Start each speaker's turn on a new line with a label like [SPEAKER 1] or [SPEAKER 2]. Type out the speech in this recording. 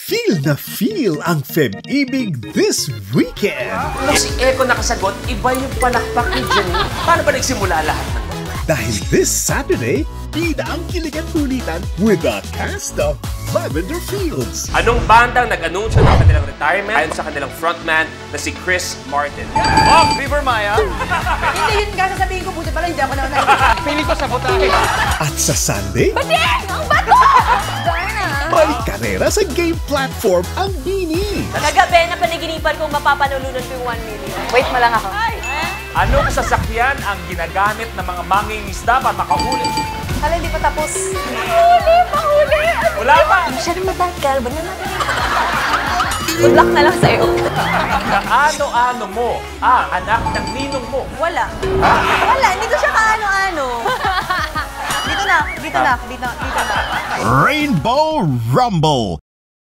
[SPEAKER 1] Feel na feel ang Feb-ibig this weekend.
[SPEAKER 2] Nung si Eko nakasagot, iba yung palakpak ni Jenny. Paano ba nagsimula lahat ng
[SPEAKER 1] Dahil this Saturday, bida ang kilig at kulitan with the cast of Lavender Fields.
[SPEAKER 2] Anong bandang nag-anunsyo ng kanilang retirement ayon sa kanilang frontman na si Chris Martin? Oh, River Maya!
[SPEAKER 3] Hindi yun nga sasabihin ko, buti pala hindi ako naman.
[SPEAKER 2] Feeling ko sabotahe.
[SPEAKER 1] At sa Sunday,
[SPEAKER 3] Bating! Ang bato! Darna!
[SPEAKER 1] may karera sa game platform ang Bini.
[SPEAKER 4] Kagabi, napanaginipan kong mapapanulunan ko yung 1 million.
[SPEAKER 3] Wait mo lang ako.
[SPEAKER 2] Anong sasakyan ang ginagamit ng mga mangingisda para makahuli?
[SPEAKER 3] Hala, hindi pa tapos. Mahuli!
[SPEAKER 2] Wala pa!
[SPEAKER 4] Masyadong matagal. Ba na natin? Good luck na lang sa'yo.
[SPEAKER 2] Kaano-ano mo ang anak ng ninong mo?
[SPEAKER 4] Wala. Wala, hindi ko siya kaano-ano.
[SPEAKER 3] Dito na.
[SPEAKER 1] Rainbow Rumble.